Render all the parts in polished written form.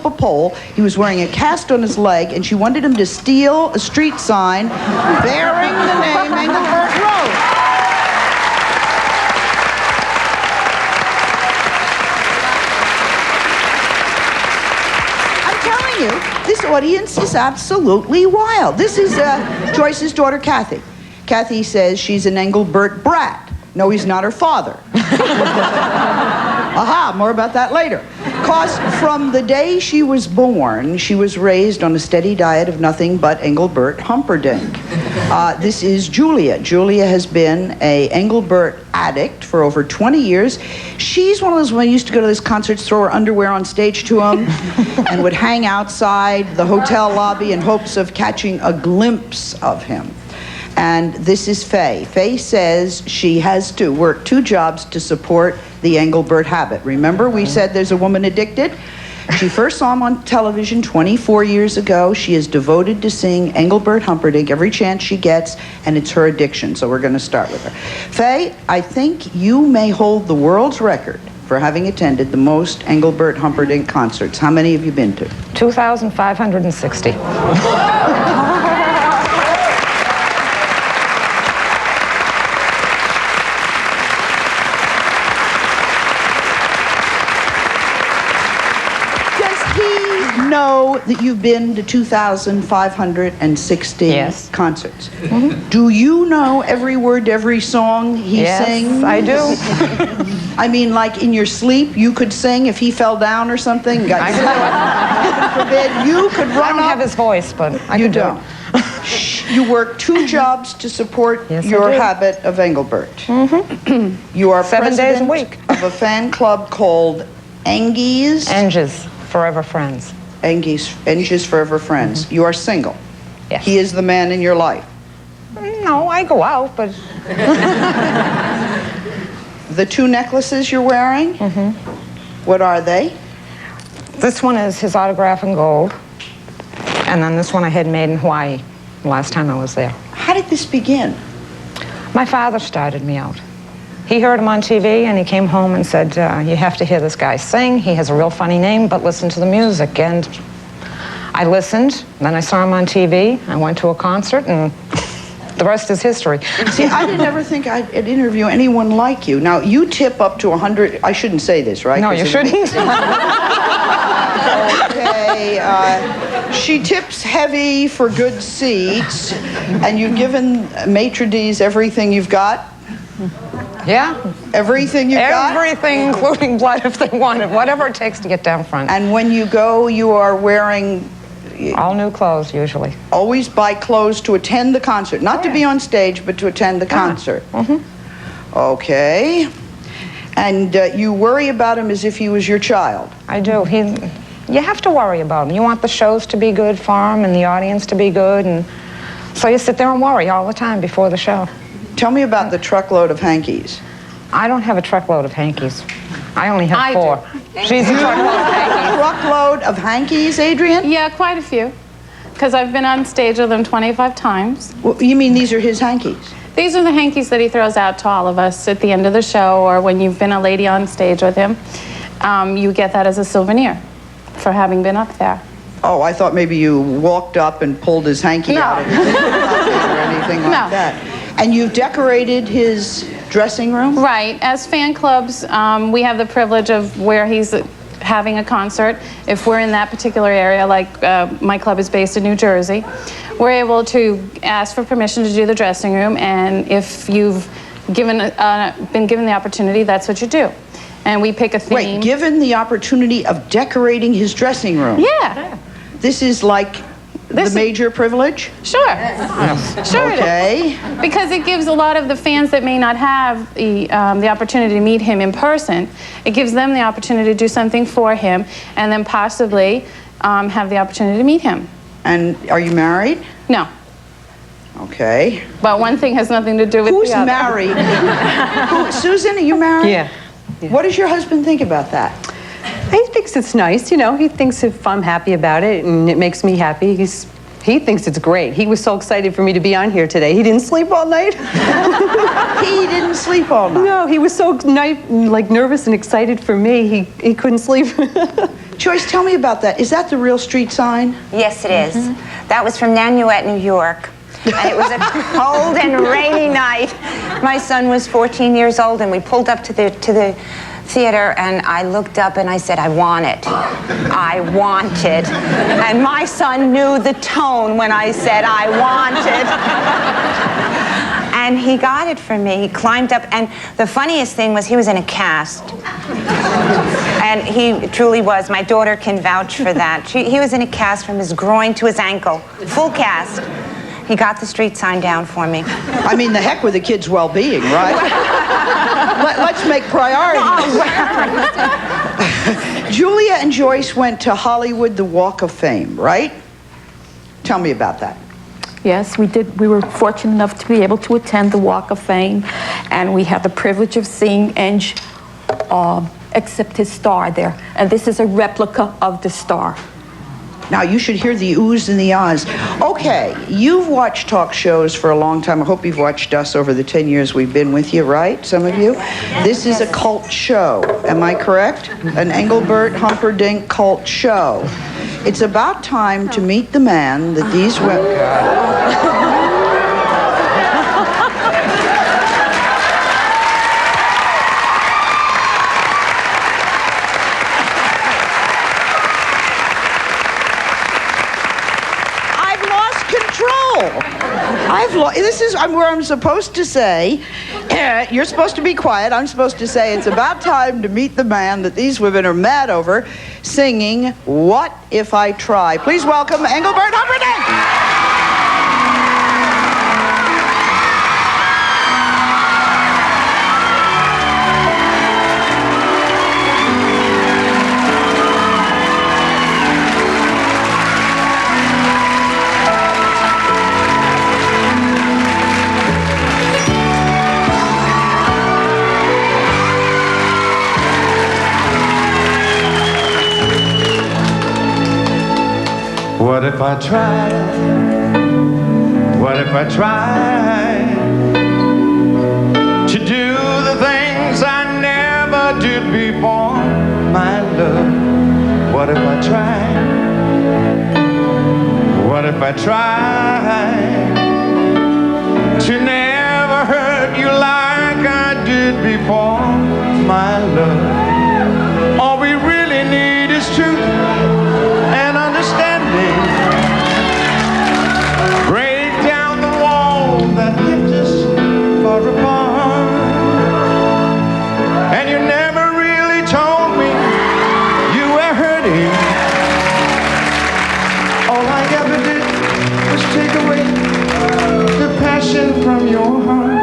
a pole. He was wearing a cast on his leg, and she wanted him to steal a street sign bearing the name Engelbert Road. I'm telling you, this audience is absolutely wild. This is Joyce's daughter, Kathy. Kathy says she's an Engelbert brat. No, he's not her father. Aha, more about that later. Because from the day she was born, she was raised on a steady diet of nothing but Engelbert Humperdinck. This is Julia. Julia has been an Engelbert addict for over 20 years. She's one of those women who used to go to these concerts, throw her underwear on stage to him, and would hang outside the hotel lobby in hopes of catching a glimpse of him. And this is Faye. Faye says she has to work 2 jobs to support the Engelbert habit. Remember, we said there's a woman addicted? She first saw him on television 24 years ago. She is devoted to seeing Engelbert Humperdinck every chance she gets, and it's her addiction, so we're going to start with her. Faye, I think you may hold the world's record for having attended the most Engelbert Humperdinck concerts. How many have you been to? 2,560. Know that you've been to 2,560 yes. concerts. Mm-hmm. Do you know every word to every song he sings? Yes, I do. I mean, like in your sleep, you could sing if he fell down or something? I could do it. Heaven forbid, you could run I don't have his voice, but I you could do don't. it. You work 2 jobs to support your habit of Engelbert. Mm-hmm. You are 7 days a week of a fan club called Engies. Engies, Forever Friends. Engies Forever Friends. Mm-hmm. You are single. Yes. He is the man in your life. No, I go out, but... The 2 necklaces you're wearing? Mm-hmm. What are they? This one is his autograph in gold. And then this one I had made in Hawaii the last time I was there. How did this begin? My father started me out. He heard him on TV, and he came home and said, you have to hear this guy sing. He has a real funny name, but listen to the music. And I listened. Then I saw him on TV. I went to a concert, and the rest is history. See, I didn't ever think I'd interview anyone like you. Now, you tip up to 100. I shouldn't say this, right? No, you shouldn't. Okay. She tips heavy for good seats, and you've given maitre d's everything you've got? Yeah. Everything you got? Everything, including blood if they want it, whatever it takes to get down front. And when you go, you are wearing... all new clothes, usually. Always buy clothes to attend the concert. Not to be on stage, but to attend the concert. Mm-hmm. Okay. And you worry about him as if he was your child. I do. You have to worry about him. You want the shows to be good for him and the audience to be good, and so you sit there and worry all the time before the show. Tell me about the truckload of hankies. I don't have a truckload of hankies. I only have 4. Do. She's a truckload of hankies. Truckload of hankies, Adrian? Yeah, quite a few. Because I've been on stage with him 25 times. Well, you mean these are his hankies? These are the hankies that he throws out to all of us at the end of the show, or when you've been a lady on stage with him. You get that as a souvenir for having been up there. Oh, I thought maybe you walked up and pulled his hanky out of his pocket or anything like that. And you've decorated his dressing room? Right. As fan clubs, we have the privilege of where he's having a concert. If we're in that particular area, like my club is based in New Jersey, we're able to ask for permission to do the dressing room, and if you've been given the opportunity, that's what you do. And we pick a theme. Wait, given the opportunity of decorating his dressing room? Yeah. This is like the major privilege? Sure. Sure okay. It is. Because it gives a lot of the fans that may not have the opportunity to meet him in person, it gives them the opportunity to do something for him, and then possibly have the opportunity to meet him. And are you married? No. Okay. But one thing has nothing to do with Who's the other. married? Susan, are you married? Yeah. What does your husband think about that? He thinks it's nice, you know. He thinks if I'm happy about it and it makes me happy, he thinks it's great. He was so excited for me to be on here today. He didn't sleep all night. He didn't sleep all night? No, he was so nervous and excited for me, he couldn't sleep. Joyce, tell me about that. Is that the real street sign? Yes, it is. That was from Nanuet, New York. And it was a cold and rainy night. My son was 14 years old, and we pulled up to the theater, and I looked up and I said, I want it. I want it. And my son knew the tone when I said, I want it. And he got it for me. He climbed up, and the funniest thing was he was in a cast. And he truly was. My daughter can vouch for that. He was in a cast from his groin to his ankle, full cast. He got the street sign down for me. I mean, the heck with the kid's well-being, right? Let's make priorities. Julia and Joyce went to Hollywood, the Walk of Fame, right? Tell me about that. Yes, we did. We were fortunate enough to be able to attend the Walk of Fame, and we had the privilege of seeing Eng accept his star there. And this is a replica of the star. Now, you should hear the oohs and the ahs. Okay, you've watched talk shows for a long time. I hope you've watched us over the 10 years we've been with you, right? Some of you? This is a cult show. Am I correct? An Engelbert Humperdinck cult show. It's about time to meet the man that these women... This is where I'm supposed to say, you're supposed to be quiet. I'm supposed to say it's about time to meet the man that these women are mad over, singing What If I Try. Please welcome Engelbert Humperdinck. What if I tried? What if I tried to do the things I never did before, my love? What if I tried? What if I tried to never hurt you like I did before, my love? All we really need is truth and understanding. Break down the wall that kept us far apart. And you never really told me you were hurting. All I ever did was take away the passion from your heart.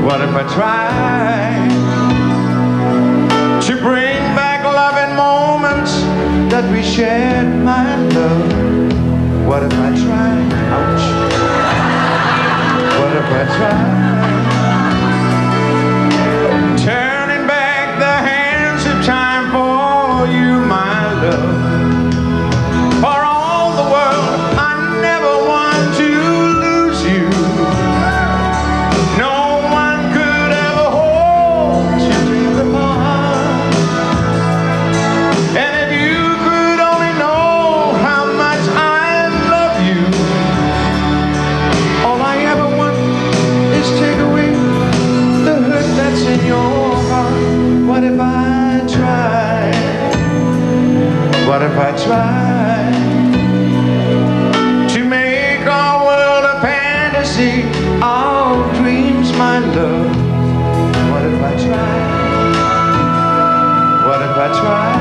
What if I tried to bring back loving moments that we shared, my love? What if I tried? Ouch. What if I tried turning back the hands of time for you, my love? For all the world, I never want to lose you. What if I tried? What if I tried to make our world a fantasy, all dreams, my love? What if I tried? What if I tried?